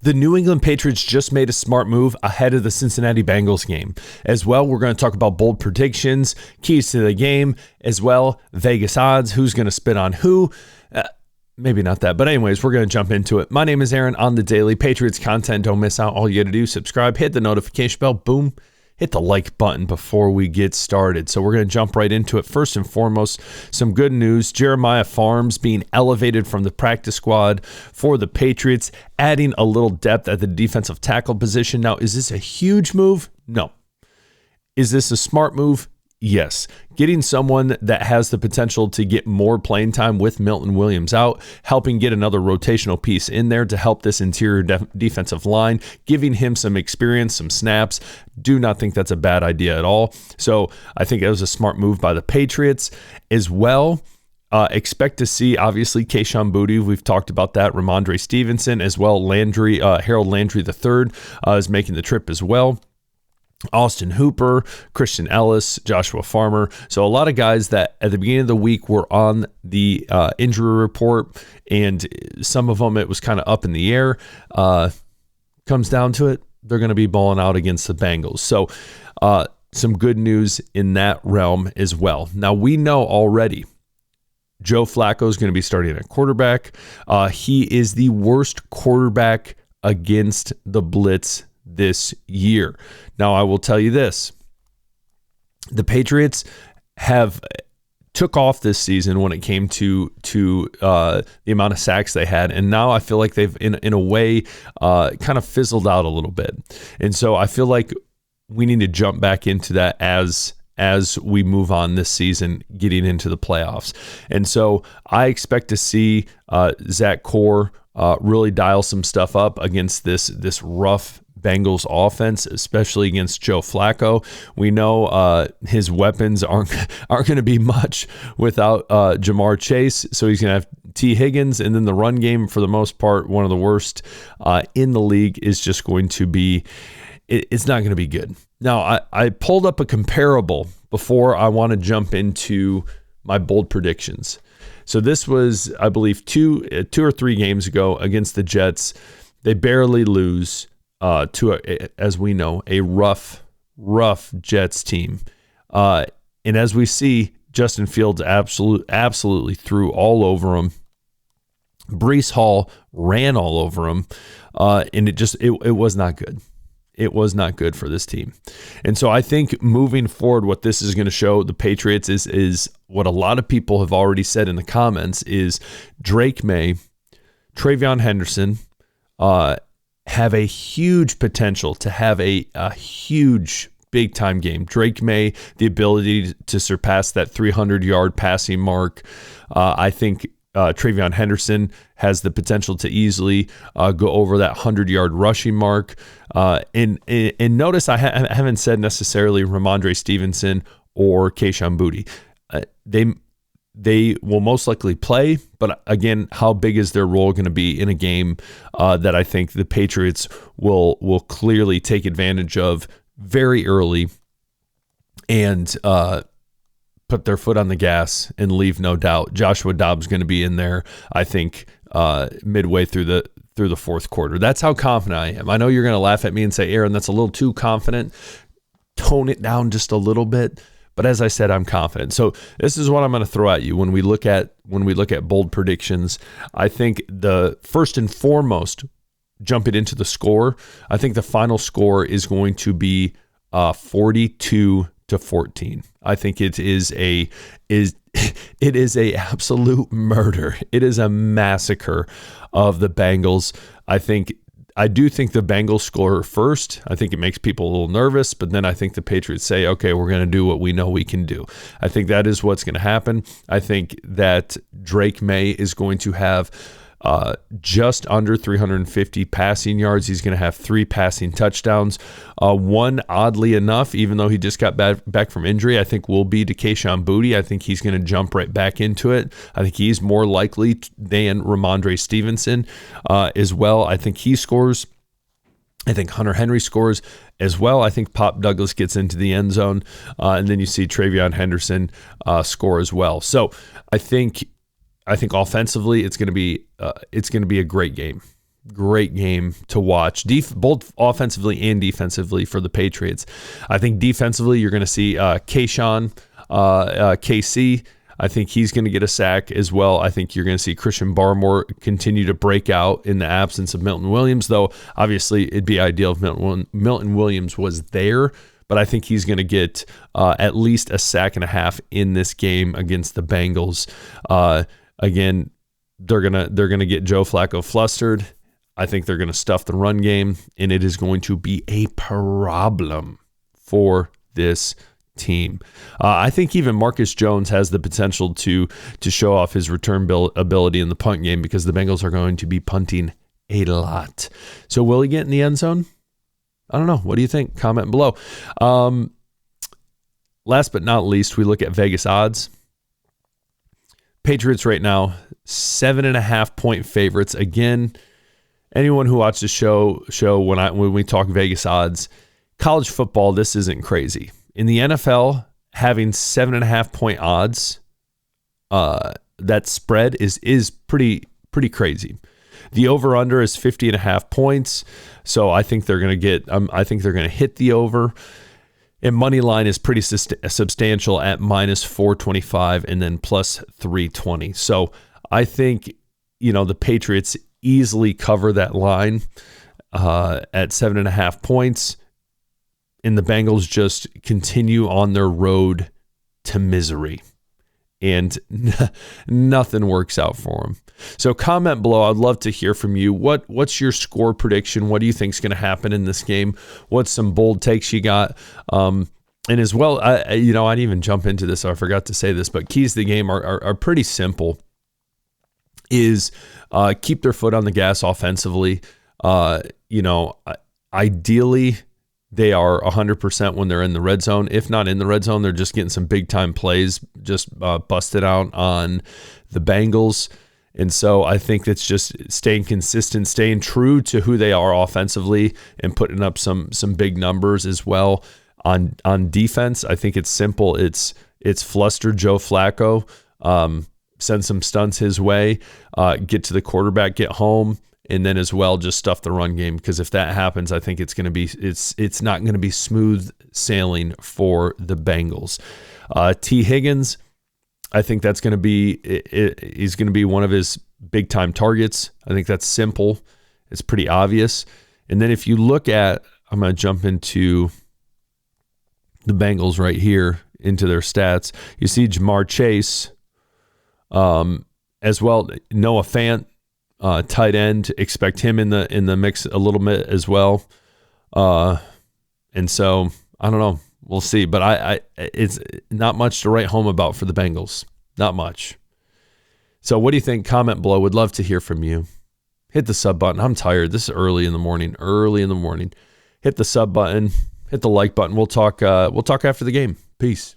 The New England Patriots just made a smart move ahead of the Cincinnati Bengals game. As well, we're going to talk about bold predictions, keys to the game, as well, Vegas odds, who's going to spit on who. Maybe not that, but anyways, we're going to jump into it. My name is Aaron on the daily Patriots content. Don't miss out. All you got to do, subscribe, hit the notification bell, boom. Hit the like button before we get started. So we're going to jump right into it. First and foremost, some good news. Jeremiah Farms being elevated from the practice squad for the Patriots, adding a little depth at the defensive tackle position. Now, is this a huge move? No. Is this a smart move? Yes. Getting someone that has the potential to get more playing time with Milton Williams out, helping get another rotational piece in there to help this interior defensive line, giving him some experience, some snaps. Do not think that's a bad idea at all. So I think it was a smart move by the Patriots as well. Expect to see, obviously, Kayshon Boutte. We've talked about that. Ramondre Stevenson as well. Harold Landry III is making the trip as well. Austin Hooper, Christian Ellis, Joshua Farmer. So a lot of guys that at the beginning of the week were on the injury report, and some of them it was kind of up in the air. Comes down to it, they're going to be balling out against the Bengals. So some good news in that realm as well. Now we know already Joe Flacco is going to be starting at quarterback. He is the worst quarterback against the blitz this year. Now, I will tell you this. The Patriots have took off this season when it came to the amount of sacks they had, and now I feel like they've, in a way, kind of fizzled out a little bit. And so I feel like we need to jump back into that as we move on this season, getting into the playoffs. And so I expect to see Zach Core really dial some stuff up against this rough Bengals offense, especially against Joe Flacco. We know his weapons aren't going to be much without Jamar Chase, so he's going to have T. Higgins, and then the run game, for the most part, one of the worst in the league, is just going to be, it's not going to be good. Now, I pulled up a comparable before I want to jump into my bold predictions. So this was, I believe, two or three games ago against the Jets. They barely lose as we know, a rough Jets team. And as we see, Justin Fields absolutely threw all over him. Breece Hall ran all over him. And it was not good. It was not good for this team. And so I think moving forward, what this is going to show the Patriots is what a lot of people have already said in the comments is Drake May, Travion Henderson, have a huge potential to have a huge big-time game. Drake May, the ability to surpass that 300-yard passing mark. I think Travion Henderson has the potential to easily go over that 100-yard rushing mark. And notice I haven't said necessarily Ramondre Stevenson or Kayshon Boutte. They will most likely play, but again, how big is their role going to be in a game that I think the Patriots will clearly take advantage of very early and put their foot on the gas and leave no doubt. Joshua Dobbs going to be in there, I think, midway through the fourth quarter. That's how confident I am. I know you're going to laugh at me and say, Aaron, that's a little too confident. Tone it down just a little bit. But as I said, I'm confident. So this is what I'm going to throw at you when we look at bold predictions. I think the first and foremost, jump it into the score. I think the final score is going to be 42-14. I think it is a absolute murder. It is a massacre of the Bengals. I do think the Bengals score first. I think it makes people a little nervous, but then I think the Patriots say, okay, we're going to do what we know we can do. I think that is what's going to happen. I think that Drake May is going to have just under 350 passing yards. He's going to have 3 passing touchdowns. One, oddly enough, even though he just got back from injury, I think will be to Kayshon Boutte. I think he's going to jump right back into it. I think he's more likely than Ramondre Stevenson as well. I think he scores. I think Hunter Henry scores as well. I think Pop Douglas gets into the end zone, and then you see Travion Henderson score as well. So I think offensively, it's going to be a great game. great game to watch, both offensively and defensively for the Patriots. I think defensively, you're going to see KC. I think he's going to get a sack as well. I think you're going to see Christian Barmore continue to break out in the absence of Milton Williams, though obviously it'd be ideal if Milton Williams was there. But I think he's going to get at least a sack and a half in this game against the Bengals. Again, they're gonna get Joe Flacco flustered. I think they're going to stuff the run game, and it is going to be a problem for this team. I think even Marcus Jones has the potential to show off his return ability in the punt game because the Bengals are going to be punting a lot. So will he get in the end zone? I don't know. What do you think? Comment below. Last but not least, we look at Vegas odds. Patriots right now, 7.5-point favorites. Again, anyone who watched the show when we talk Vegas odds, college football, this isn't crazy. In the NFL, having 7.5-point odds, that spread is pretty crazy. The over/under is 50.5 points, so I think they're going to hit the over. And money line is pretty substantial at minus 425 and then plus 320. So I think the Patriots easily cover that line at 7.5 points, and the Bengals just continue on their road to misery. And nothing works out for them. So comment below. I'd love to hear from you. What's your score prediction? What do you think is going to happen in this game? What's some bold takes you got? And as well, I didn't even jump into this. So I forgot to say this, but keys to the game are pretty simple. Is keep their foot on the gas offensively. Ideally, they are 100% when they're in the red zone. If not in the red zone, they're just getting some big-time plays, just busted out on the Bengals. And so I think it's just staying consistent, staying true to who they are offensively, and putting up some big numbers as well. On defense, I think it's simple. It's fluster Joe Flacco, send some stunts his way, get to the quarterback, get home, and then as well just stuff the run game, because if that happens, I think it's not going to be smooth sailing for the Bengals. T. Higgins, I think that's going to be he's going to be one of his big time targets. I think that's simple. It's pretty obvious. And then if you look at, I'm going to jump into the Bengals right here into their stats. You see Jamar Chase, as well. Noah Fant, tight end, expect him in the mix a little bit as well. And so I don't know, we'll see. But it's not much to write home about for the Bengals. Not much. So what do you think? Comment below. Would love to hear from you. Hit the sub button. I'm tired. This is early in the morning. Hit the sub button. Hit the like button. We'll talk after the game. Peace.